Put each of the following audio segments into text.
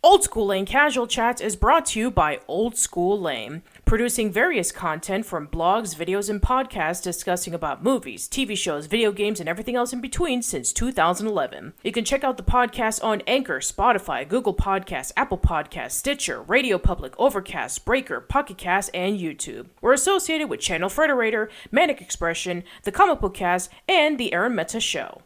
Old School Lane Casual Chats is brought to you by Old School Lane, producing various content from blogs, videos, and podcasts discussing about movies, TV shows, video games, and everything else in between since 2011. You can check out the podcast on Anchor, Spotify, Google Podcasts, Apple Podcasts, Stitcher, Radio Public, Overcast, Breaker, Pocket Cast, and YouTube. We're associated with Channel Frederator, Manic Expression, The Comic Book Cast, and The Arun Mehta Show.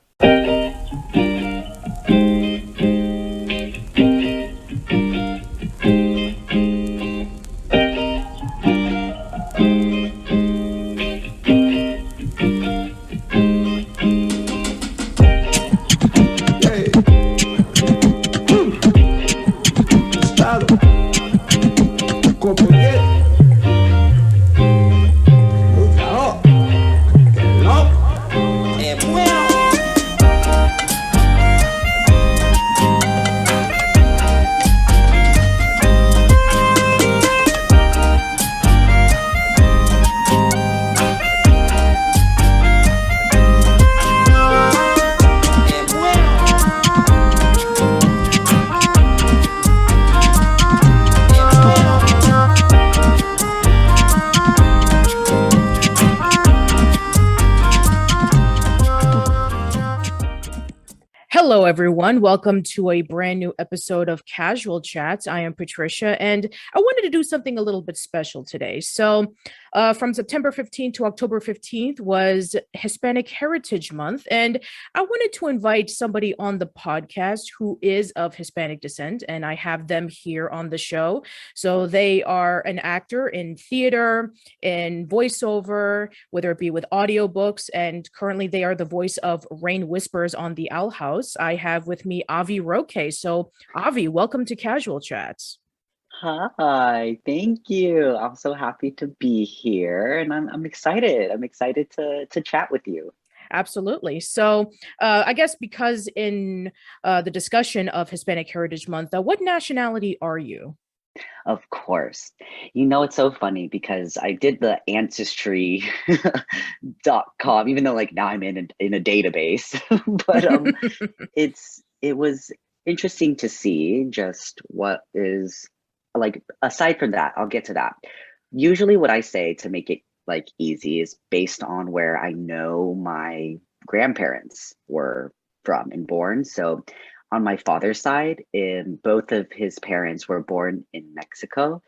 Hello, everyone. Welcome to a brand new episode of Casual Chats. I am Patricia, and I wanted to do something a little bit special today. So, from September 15th to October 15th was Hispanic Heritage Month, and I wanted to invite somebody on the podcast who is of Hispanic descent, and I have them here on the show. So, they are an actor in theater, in voiceover, whether it be with audiobooks, and currently they are the voice of Raine Whispers on the Owl House. I have with me Avi Roque. So, Avi, welcome to Casual Chats. Hi, thank you. I'm so happy to be here, and I'm excited. I'm excited to chat with you. Absolutely. So, I guess because in the discussion of Hispanic Heritage Month, what nationality are you? Of course. It's so funny because I did the ancestry.com, even though like now I'm in a database, but it was interesting to see just what is like aside from that, I'll get to that. Usually what I say to make it like easy is based on where I know my grandparents were from and born. So on my father's side, both of his parents were born in Mexico.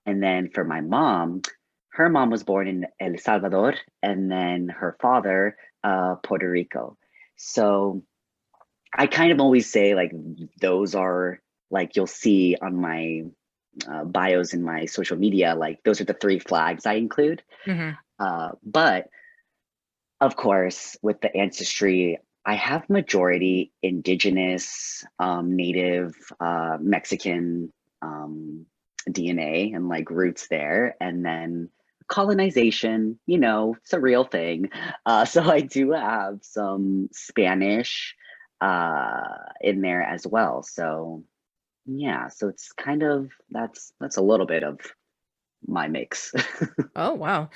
And then for my mom, her mom was born in El Salvador, and then her father, Puerto Rico. So I kind of always say like those are like you'll see on my bios in my social media, like those are the three flags I include. Mhm. But of course, with the ancestry, I have majority indigenous, native, Mexican DNA and like roots there. And then colonization, it's a real thing. So I do have some Spanish in there as well. So yeah, so it's kind of that's a little bit of my mix. Oh, wow.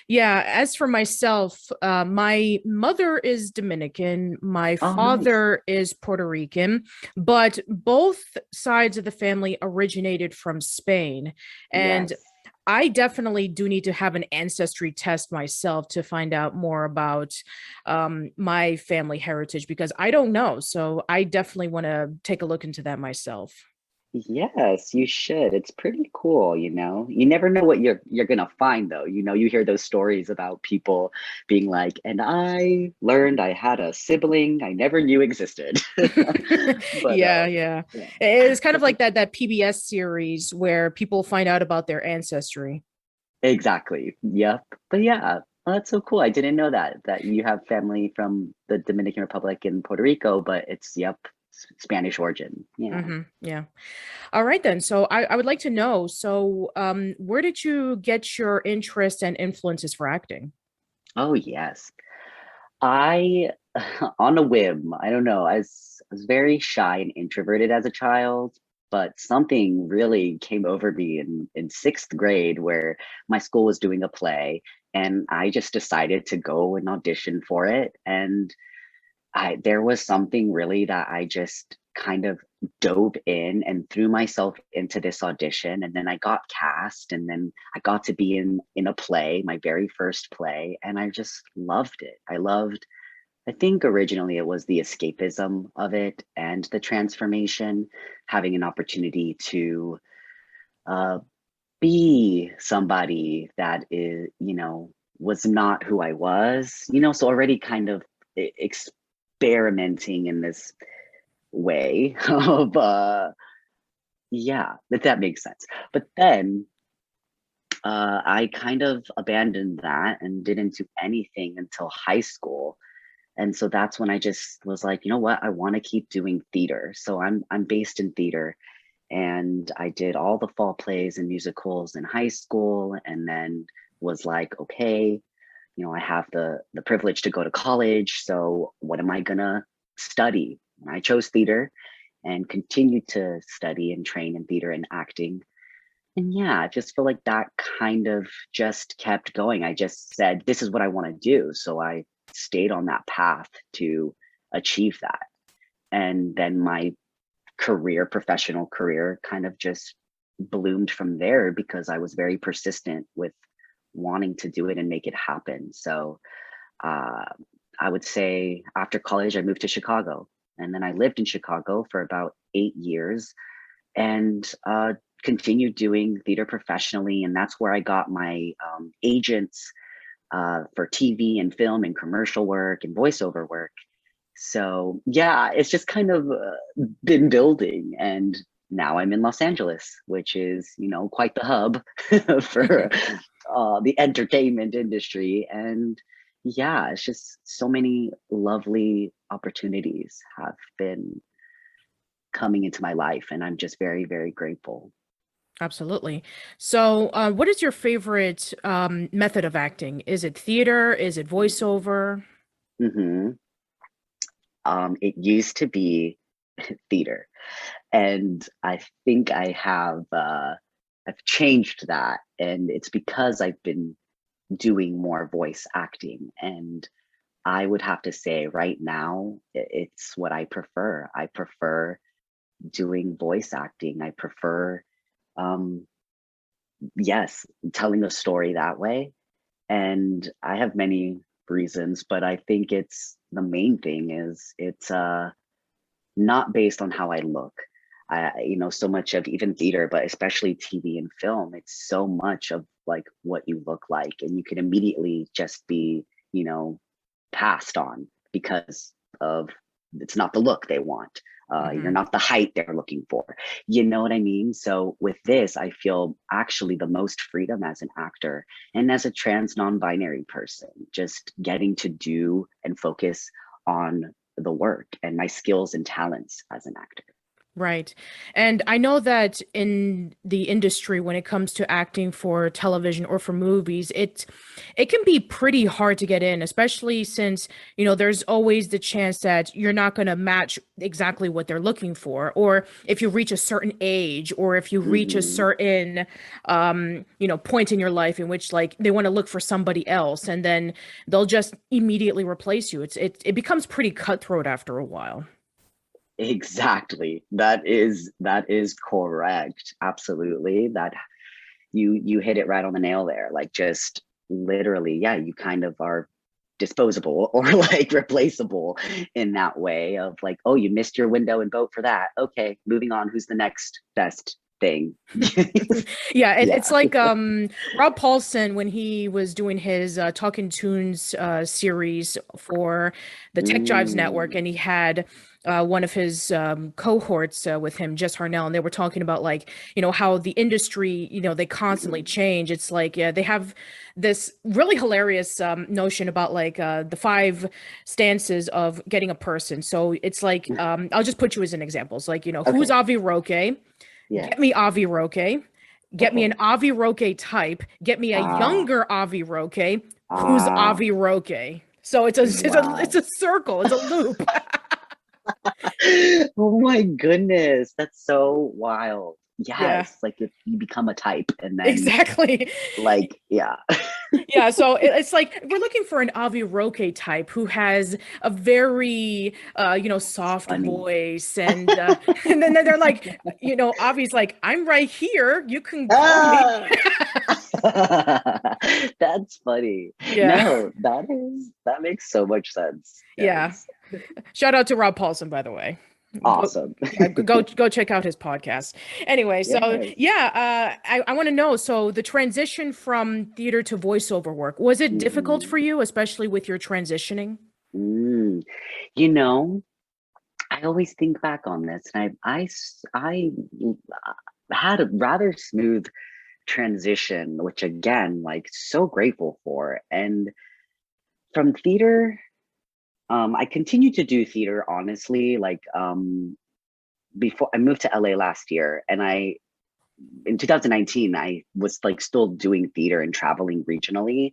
Yeah. As for myself, my mother is Dominican, my Oh, nice. father is Puerto Rican, but both sides of the family originated from Spain. And Yes. I definitely do need to have an ancestry test myself to find out more about my family heritage because I don't know. So I definitely want to take a look into that myself. Yes, you should. It's pretty cool, You never know what you're gonna find though. You hear those stories about people being like, and I learned I had a sibling I never knew existed. But Yeah, yeah. yeah. It's kind of like that PBS series where people find out about their ancestry. Exactly. Yep. But yeah, that's so cool. I didn't know that you have family from the Dominican Republic and Puerto Rico, but it's yep, Spanish origin. Yeah. Yeah. All right then. So I would like to know, so where did you get your interest and influences for acting? Oh yes. I on a whim, I don't know. I was very shy and introverted as a child, but something really came over me in sixth grade where my school was doing a play and I just decided to go and audition for it. And I there was something really that I just kind of dove in and threw myself into this audition, and then I got cast, and then I got to be in a play, my very first play, and I just loved it. I think originally it was the escapism of it and the transformation, having an opportunity to uh, be somebody that is, was not who I was, so already kind of experimenting in this way of yeah, if that makes sense. But then I kind of abandoned that and didn't do anything until high school. And so that's when I just was like, you know what, I want to keep doing theater. So I'm based in theater, and I did all the fall plays and musicals in high school, and then was like, okay, I have the privilege to go to college. So what am I gonna study? And I chose theater and continued to study and train in theater and acting. And yeah, I just feel like that kind of just kept going. I just said, this is what I want to do. So I stayed on that path to achieve that. And then my professional career kind of just bloomed from there because I was very persistent with wanting to do it and make it happen. So uh, I would say after college, I moved to Chicago. And then I lived in Chicago for about 8 years, and continued doing theater professionally. And that's where I got my agents for TV and film and commercial work and voiceover work. So yeah, it's just kind of been building. And now I'm in Los Angeles, which is, quite the hub for the entertainment industry. And yeah, it's just so many lovely opportunities have been coming into my life, and I'm just very, very grateful. Absolutely. So, what is your favorite method of acting? Is it theater? Is it voiceover? hmm it used to be theater, and I think I've changed that, and it's because I've been doing more voice acting. And I would have to say right now, it's what I prefer. I prefer doing voice acting. I prefer, um, yes, telling a story that way. And I have many reasons, but I think it's the main thing is it's not based on how I look. So much of even theater, but especially TV and film, it's so much of like what you look like, and you can immediately just be, passed on because of it's not the look they want. You're Hmm. not the height they're looking for. You know what I mean? So with this, I feel actually the most freedom as an actor and as a trans non-binary person, just getting to do and focus on the work and my skills and talents as an actor. Right. And I know that in the industry, when it comes to acting for television or for movies, it can be pretty hard to get in, especially since, there's always the chance that you're not going to match exactly what they're looking for, or if you reach a certain age, or if you reach a hmm certain point in your life in which like they want to look for somebody else, and then they'll just immediately replace you. It becomes pretty cutthroat after a while. Exactly. That is correct. Absolutely. That you hit it right on the nail there. Like just literally, yeah, you kind of are disposable or like replaceable in that way of like, oh, you missed your window and vote for that. Okay, moving on. Who's the next best thing? Yeah, it's Yeah. like Rob Paulson when he was doing his Talking Tunes series for the Tech Jives Network, Mm, and he had one of his cohorts with him, Jess Harnell, and they were talking about like, how the industry, they constantly mm, change. It's like, yeah, they have this really hilarious notion about like the five stances of getting a person. So it's like, I'll just put you as an example. It's like, who's okay. Avi Roque? Get me Yes. Avi Roque. Get me an Okay. Avi Roque type. Get me a Ah, younger Avi Roque. Who's ah, Avi Roque? So it's wow. a circle. It's a loop. Oh my goodness, that's so wild. Yeah, Yes, like if you become a type and then exactly. like yeah. Yeah, so it's like we're looking for an Avi Roque type who has a very It's soft funny. voice and and then they're like, Avi's like, I'm right here. You can call me. Ah! That's funny. Yeah. No, that makes so much sense. Yeah. Yes. Shout out to Rob Paulson, by the way. Go, Awesome. yeah, go check out his podcast. Anyway, so Yes. yeah, I want to know. So the transition from theater to voiceover work, was it difficult for Mhm. you, especially with your transitioning? Mm. You know, I always think back on this, and I had a rather smooth transition, which again, like so grateful for. And from theater, I continued to do theater, honestly, like before I moved to LA last year, and in 2019 I was like still doing theater and traveling regionally,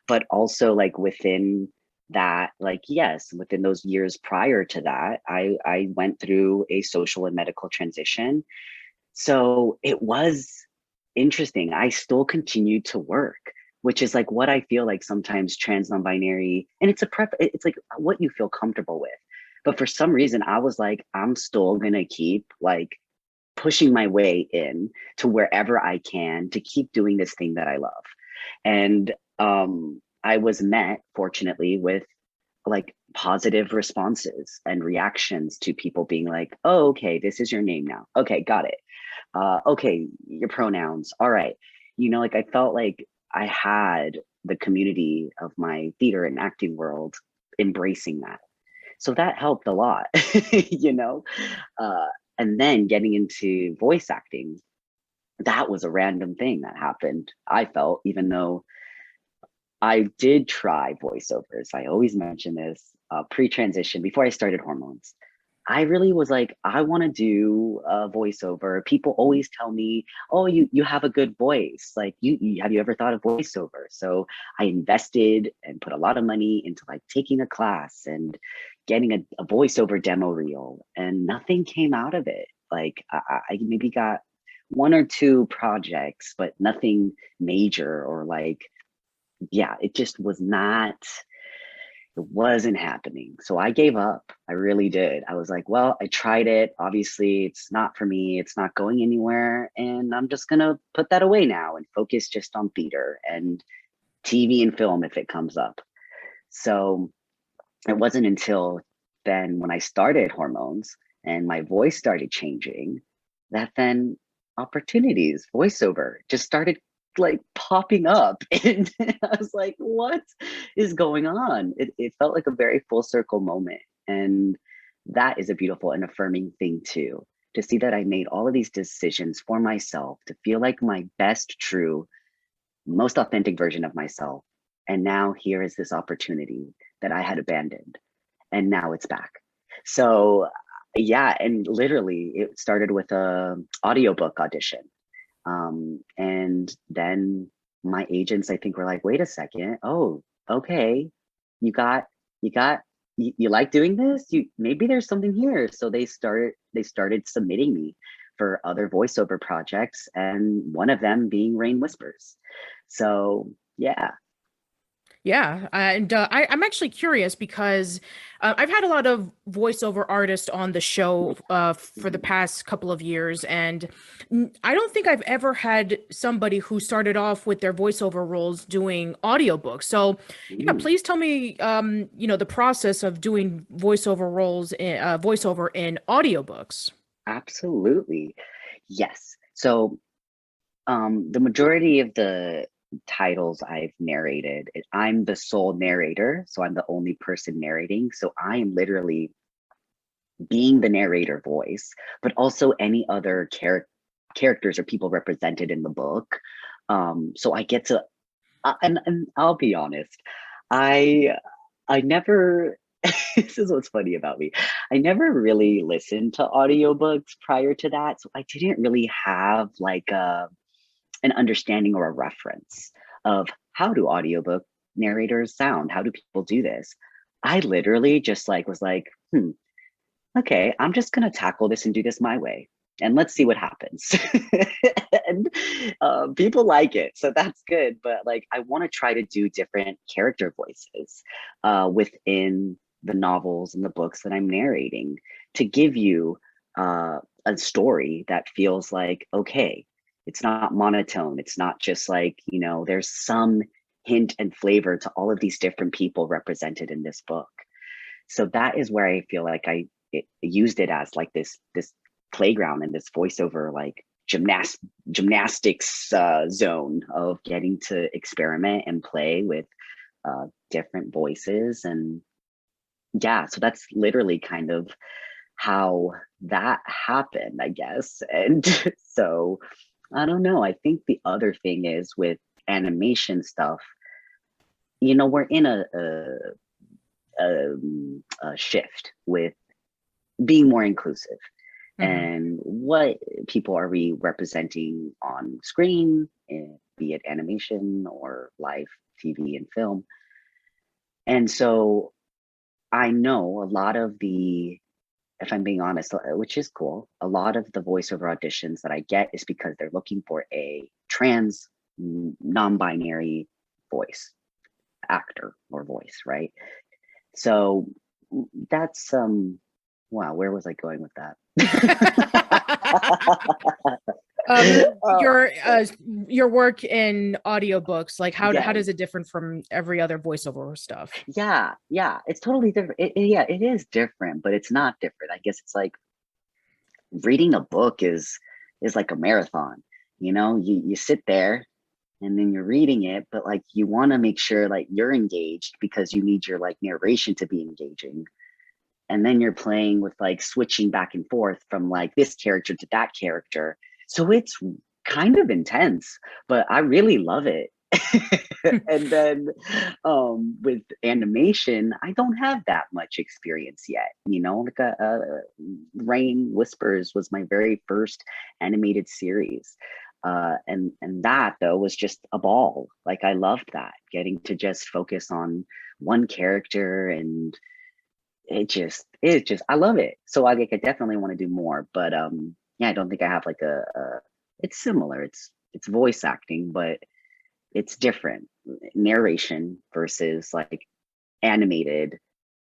but also like within that, like yes, within those years prior to that, I went through a social and medical transition. So it was interesting. I still continued to work, which is like what I feel like sometimes trans non-binary, and it's like what you feel comfortable with. But for some reason, I was like, I'm still gonna keep like pushing my way in to wherever I can to keep doing this thing that I love. And I was met, fortunately, with like positive responses and reactions to people being like, oh, okay, this is your name now. Okay, got it. Okay, your pronouns. All right. Like I felt like I had the community of my theater and acting world embracing that. So that helped a lot, you know? Uh, and then getting into voice acting, that was a random thing that happened. I felt, even though I did try voiceovers, I always mention this pre transition before I started hormones. I really was like, I want to do a voiceover. People always tell me, "Oh, you have a good voice. Like, have you ever thought of voiceover?" So I invested and put a lot of money into like taking a class and getting a voiceover demo reel, and nothing came out of it. Like, I maybe got one or two projects, but nothing major or like, yeah, it just was not, it wasn't happening. So I gave up. I really did. I was like, well, I tried it. Obviously, it's not for me. It's not going anywhere. And I'm just going to put that away now and focus just on theater and TV and film if it comes up. So it wasn't until then when I started hormones and my voice started changing that then opportunities, voiceover just started like popping up. And I was like, what is going on? It felt like a very full circle moment. And that is a beautiful and affirming thing too, to see that I made all of these decisions for myself, to feel like my best, true, most authentic version of myself. And now here is this opportunity that I had abandoned, and now it's back. So yeah, and literally it started with a audiobook audition. And then my agents, I think, were like, wait a second. Oh, okay. You got you like doing this? You maybe there's something here. So they started submitting me for other voiceover projects, and one of them being Raine Whispers. So yeah. Yeah, and I'm actually curious because I've had a lot of voiceover artists on the show for the Mhm. past couple of years, and I don't think I've ever had somebody who started off with their voiceover roles doing audiobooks. So, yeah, Mm, please tell me, the process of doing voiceover in audiobooks. absolutely. Yes. So the majority of the titles I've narrated, I'm the sole narrator, so I'm the only person narrating. So I am literally being the narrator voice, but also any other characters or people represented in the book. So I get to, and I'll be honest, I I never. This is what's funny about me. I never really listened to audiobooks prior to that, so I didn't really have like an understanding or a reference of how do audiobook narrators sound? How do people do this? I literally just like was like, okay, I'm just gonna tackle this and do this my way. And let's see what happens. and people like it, so that's good. But like, I want to try to do different character voices within the novels and the books that I'm narrating to give you a story that feels like, okay, it's not monotone. It's not just like, there's some hint and flavor to all of these different people represented in this book. So that is where I feel like I used it as like this playground and this voiceover like gymnastics zone of getting to experiment and play with different voices. And yeah, so that's literally kind of how that happened, I guess. And so I don't know. I think the other thing is with animation stuff, we're in a shift with being more inclusive. And what people are we representing on screen, be it animation or live TV and film. And so I know a lot of the, if I'm being honest, which is cool, a lot of the voiceover auditions that I get is because they're looking for a trans, non-binary voice actor or voice, right? So that's wow, where was I going with that? Your work in audiobooks, like how Yes. does it differ from every other voiceover stuff? Yeah, it's totally different. It is different, but it's not different. I guess it's like reading a book is like a marathon. You sit there and then you're reading it, but like you want to make sure like you're engaged because you need your like narration to be engaging. And then you're playing with like switching back and forth from like this character to that character. So it's kind of intense, but I really love it. And then with animation, I don't have that much experience yet. Like Raine Whispers was my very first animated series. And that though was just a ball. Like I loved that, getting to just focus on one character, and it just I love it. So I definitely want to do more, but yeah, I don't think I have like a it's similar. It's voice acting, but it's different. Narration versus like animated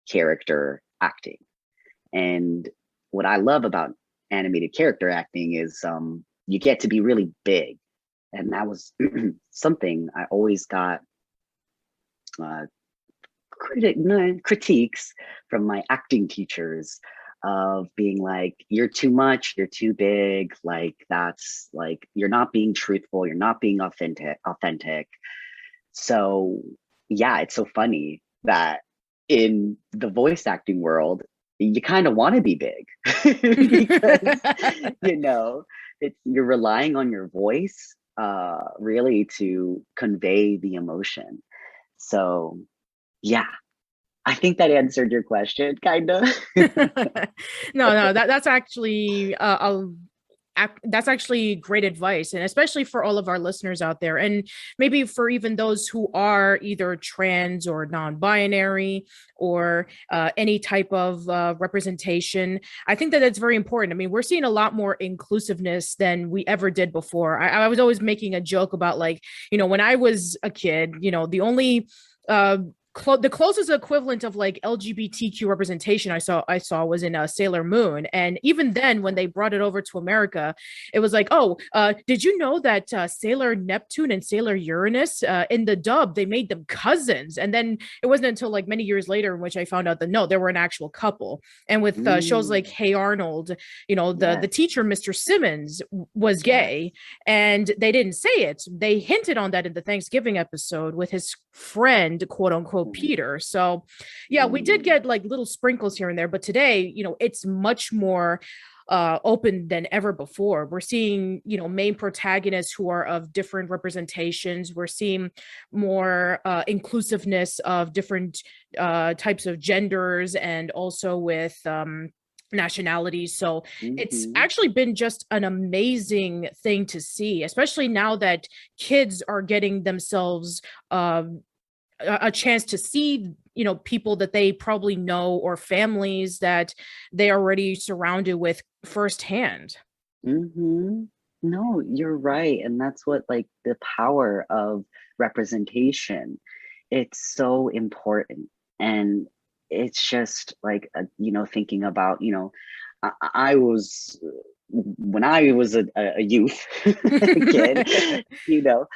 character acting. And what I love about animated character acting is you get to be really big. And that was something I always got critiques from my acting teachers of being like, you're too much, you're too big, like that's like you're not being truthful, you're not being authentic. So yeah, it's so funny that in the voice acting world you kind of want to be big because you're relying on your voice really to convey the emotion. So yeah, I think that answered your question, kind of. No, that's actually that's actually great advice, and especially for all of our listeners out there, and maybe for even those who are either trans or non-binary or any type of representation. I think that it's very important. I mean, we're seeing a lot more inclusiveness than we ever did before. I was always making a joke about like, when I was a kid, the only the closest equivalent of like LGBTQ representation I saw was in Sailor Moon, and even then, when they brought it over to America, it was like, oh, did you know that Sailor Neptune and Sailor Uranus in the dub they made them cousins? And then it wasn't until like many years later in which I found out that no, they were an actual couple. And with shows like Hey Arnold, the teacher Mr. Simmons was gay, and they didn't say it. They hinted on that in the Thanksgiving episode with his friend, quote unquote, Peter. So yeah, we did get like little sprinkles here and there, but today, it's much more open than ever before. We're seeing, main protagonists who are of different representations. We're seeing more inclusiveness of different types of genders, and also with nationalities. So it's actually been just an amazing thing to see, especially now that kids are getting themselves a chance to see people that they probably know, or families that they are already surrounded with firsthand. No, you're right. And that's what, like, the power of representation. It's so important. And it's just like, thinking about, I was, when I was a youth, a kid, you know,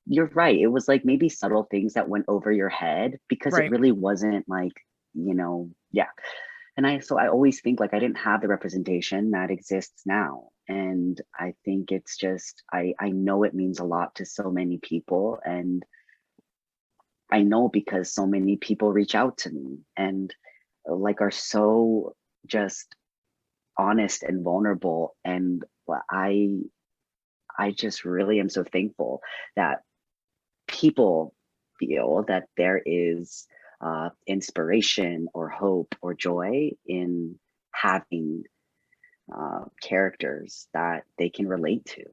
you're right. It was like maybe subtle things that went over your head because it Right. really wasn't like, yeah. And I always think like I didn't have the representation that exists now. And I think it's just, I know it means a lot to so many people. And I know because so many people reach out to me and like are so just honest and vulnerable. And I just really am so thankful that people feel that there is inspiration or hope or joy in having characters that they can relate to.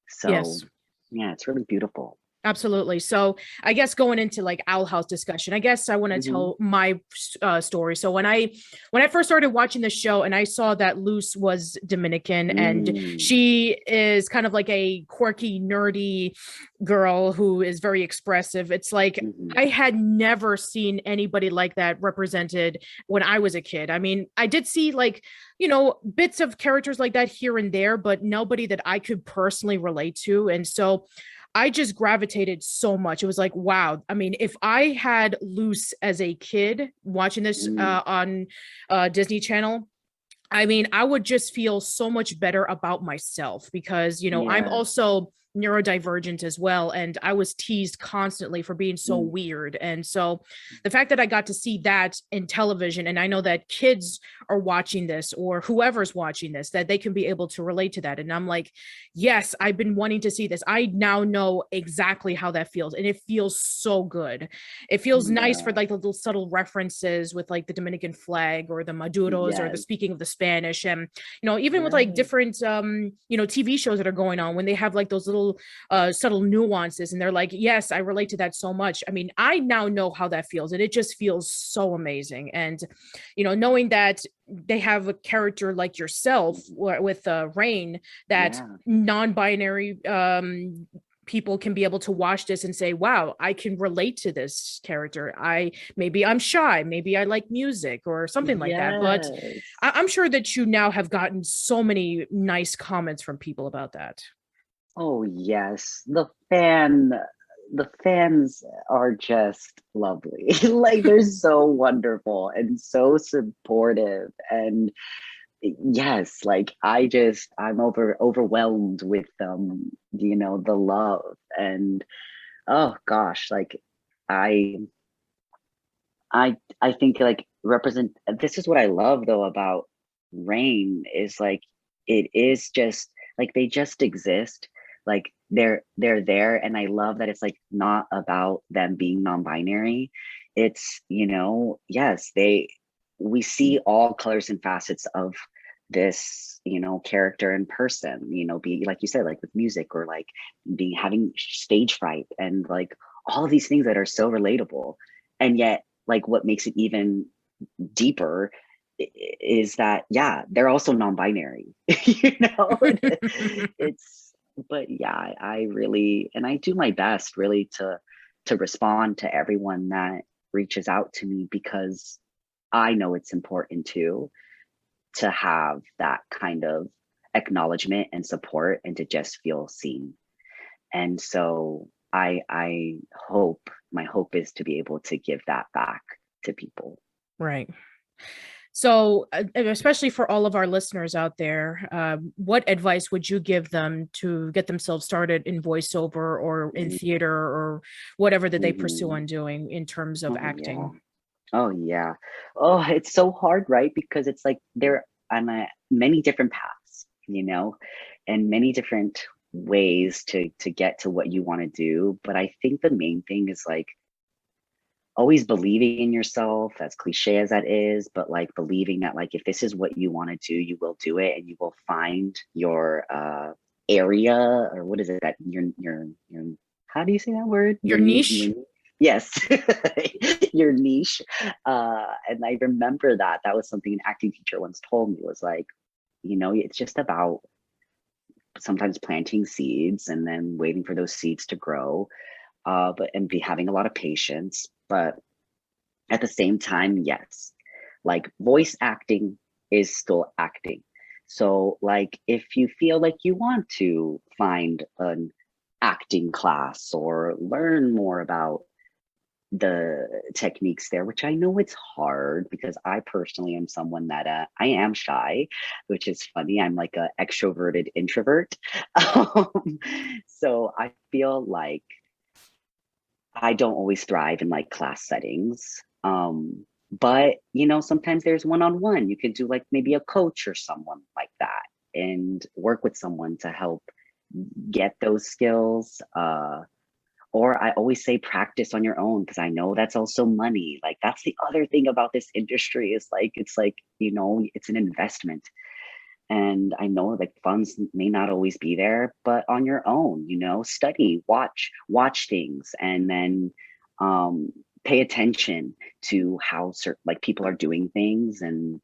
So, Yes. yeah, it's really beautiful. Absolutely. So I guess going into like Owl House discussion, I guess I want to Hmm. tell my story. So when I first started watching the show and I saw that Luz was Dominican and Mm, she is kind of like a quirky, nerdy girl who is very expressive. It's like hmm. I had never seen anybody like that represented when I was a kid. I mean, I did see like, bits of characters like that here and there, but nobody that I could personally relate to. And so I just gravitated so much. It was like, wow. I mean, if I had Luce as a kid watching this Mm, on Disney Channel, I mean, I would just feel so much better about myself because, I'm yeah. also neurodivergent as well. And I was teased constantly for being so Mm, weird. And so the fact that I got to see that in television, and I know that kids are watching this or whoever's watching this, that they can be able to relate to that. And I'm like, yes, I've been wanting to see this. I now know exactly how that feels. And it feels so good. It feels nice for yeah. like the little subtle references with like the Dominican flag or the Maduros or the Yes. speaking of the Spanish. And, even with like Right. different, TV shows that are going on when they have like those little subtle nuances and they're like, yes, I relate to that so much. I mean, I now know how that feels and it just feels so amazing. And, knowing that they have a character like yourself with Raine that Yeah. non-binary people can be able to watch this and say, wow, I can relate to this character. Maybe I'm shy, maybe I like music or something like that. But Yes. I'm sure that you now have gotten so many nice comments from people about that. Oh, yes. The fans are just lovely. Like they're so wonderful and so supportive. And yes, like I'm overwhelmed with the love. And oh gosh, like I I think like represent this is what I love though about Rain is like it is just like they just exist. Like they're there, and I love that it's like not about them being non-binary. It's, yes, we see all colors and facets of this, character in person, be like you said, like with music or like being having stage fright and like all of these things that are so relatable. And yet like what makes it even deeper is that yeah, they're also non-binary. It's but yeah, I really, and I do my best really to respond to everyone that reaches out to me because I know it's important too to have that kind of acknowledgement and support and to just feel seen. And so I hope, my hope is to be able to give that back to people. Right. So, especially for all of our listeners out there, what advice would you give them to get themselves started in voiceover or in theater or whatever that they pursue Mm-hmm. on doing in terms of Oh yeah. acting? Oh yeah. Oh, it's so hard, right? Because it's like there I'm at many different paths, and many different ways to get to what you want to do. But I think the main thing is like always believing in yourself, as cliche as that is, but like believing that like if this is what you want to do, you will do it and you will find your area, or what is it that your how do you say that word? Your niche? Yes, your niche. And I remember that was something an acting teacher once told me was like, it's just about sometimes planting seeds and then waiting for those seeds to grow, and be having a lot of patience. But at the same time, yes, like voice acting is still acting. So like if you feel like you want to find an acting class or learn more about the techniques there, which I know it's hard because I personally am someone that I am shy, which is funny. I'm like a extroverted introvert. So I feel like I don't always thrive in like class settings. But you know, sometimes there's one-on-one. You could do like maybe a coach or someone like that and work with someone to help get those skills. Or I always say practice on your own because I know that's also money. Like that's the other thing about this industry is like it's like, you know, it's an investment. And I know like funds may not always be there, but on your own, you know, study, watch things, and then pay attention to how certain like people are doing things and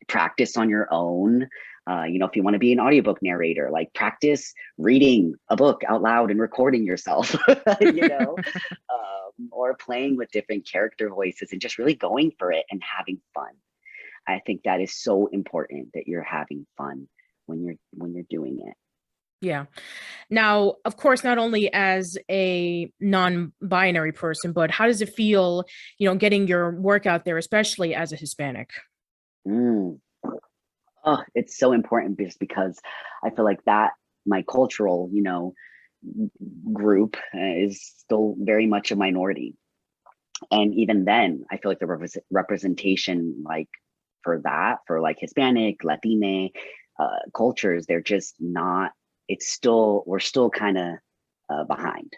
practice on your own. You know, if you want to be an audiobook narrator, like practice reading a book out loud and recording yourself, you know, or playing with different character voices and just really going for it and having fun. I think that is so important that you're having fun when you're doing it. Yeah. Now, of course, not only as a non-binary person, but how does it feel, getting your work out there, especially as a Hispanic? Mm. Oh, it's so important just because I feel like that my cultural, you know, group is still very much a minority. And even then, I feel like the representation, like for that, for like Hispanic, Latine cultures, they're just not. It's still we're still kind of behind,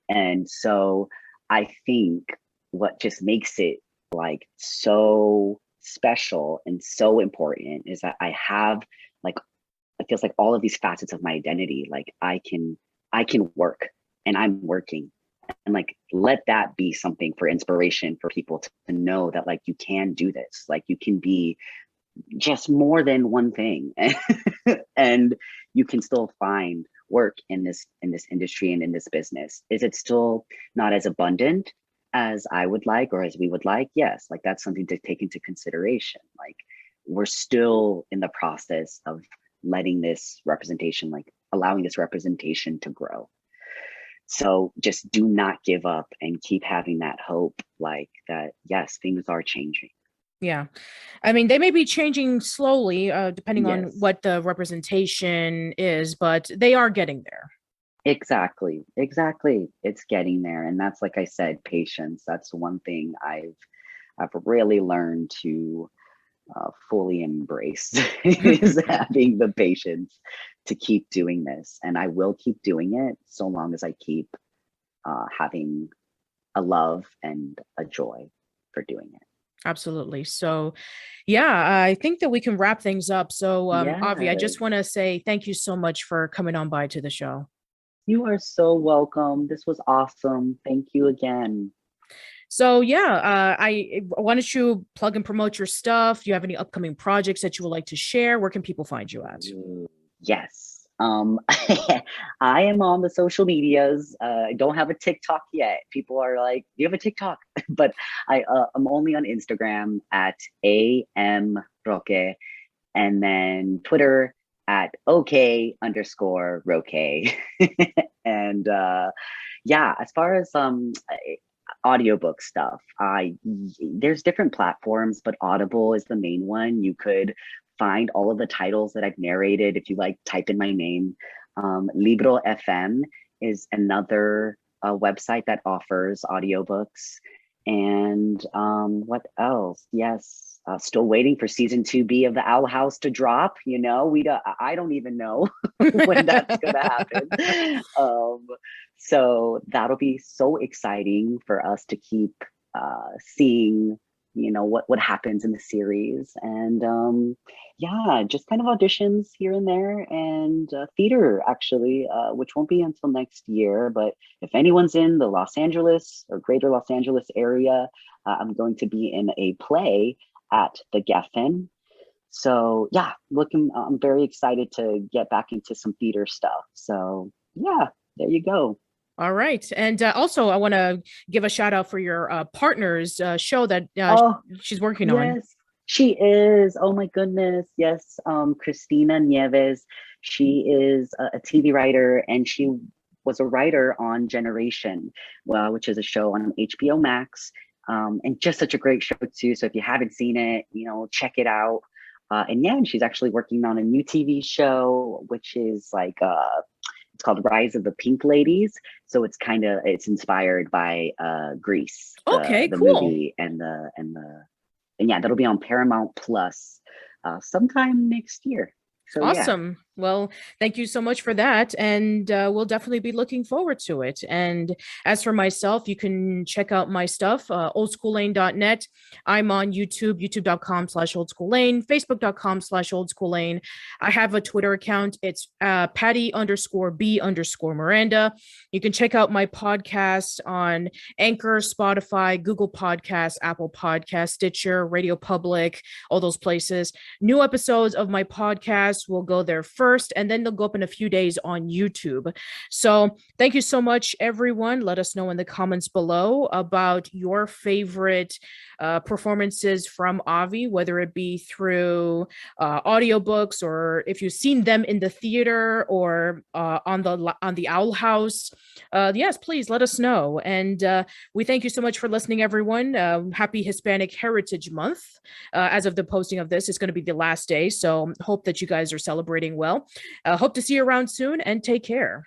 and so I think what just makes it like so special and so important is that I have like it feels like all of these facets of my identity. Like I can work and I'm working, and like let that be something for inspiration for people to know that like you can do this, like you can be just more than one thing and you can still find work in this industry and in this business. Is it still not as abundant as I would like or as we would like? Yes, like that's something to take into consideration. Like we're still in the process of letting this representation, like allowing this representation to grow. So just do not give up and keep having that hope, like that, yes, things are changing. Yeah. I mean, they may be changing slowly, depending on Yes, what the representation is, but they are getting there. exactly. It's getting there. And that's, like I said, patience. That's one thing I've really learned to fully embrace is having the patience to keep doing this. And I will keep doing it so long as I keep having a love and a joy for doing it. Absolutely. So, yeah, I think that we can wrap things up. So, Avi, I Yeah, just want to say thank you so much for coming on by to the show. you are so welcome. This was awesome. Thank you again. So, yeah, why don't you plug and promote your stuff? Do you have any upcoming projects that you would like to share? Where can people find you at? Yes. I am on the social medias. I don't have a TikTok yet. People are like, "Do you have a TikTok?" But I'm only on Instagram at am Roque, and then Twitter at OK_Roque. And yeah, as far as audiobook stuff, I there's different platforms, but Audible is the main one. You could find all of the titles that I've narrated if you like type in my name. Libro FM is another website that offers audiobooks. And what else? Yes, still waiting for season 2B of the Owl House to drop. You know, I don't even know when that's gonna happen. So that'll be so exciting for us to keep seeing, you know, what happens in the series. And yeah, just kind of auditions here and there, and theater actually, which won't be until next year. But if anyone's in the Los Angeles or greater Los Angeles area, I'm going to be in a play at the Geffen. So yeah, I'm very excited to get back into some theater stuff. So yeah, there you go. All right. And also, I want to give a shout out for your partner's show that Oh, she's working on. yes, she is. Oh my goodness. Yes. Christina Nieves. She is a TV writer, and she was a writer on Generation, well, which is a show on HBO Max. And just such a great show too. So if you haven't seen it, check it out. And yeah, and she's actually working on a new TV show, which is like it's called Rise of the Pink Ladies. So it's inspired by Grease, Okay, the cool. movie, and yeah, that'll be on Paramount Plus sometime next year. So yeah. Awesome. Well, thank you so much for that. And we'll definitely be looking forward to it. And as for myself, you can check out my stuff, oldschoollane.net. I'm on YouTube, youtube.com/oldschoollane, facebook.com/oldschoollane. I have a Twitter account. It's Patty_B_Miranda. You can check out my podcast on Anchor, Spotify, Google Podcasts, Apple Podcasts, Stitcher, Radio Public, all those places. New episodes of my podcast will go there first, and then they'll go up in a few days on YouTube. So thank you so much, everyone. Let us know in the comments below about your favorite performances from Avi, whether it be through audiobooks or if you've seen them in the theater or on the Owl House. Yes, please let us know. And we thank you so much for listening, everyone. Happy Hispanic Heritage Month. As of the posting of this, it's going to be the last day. So hope that you guys are celebrating well. Hope to see you around soon, and take care.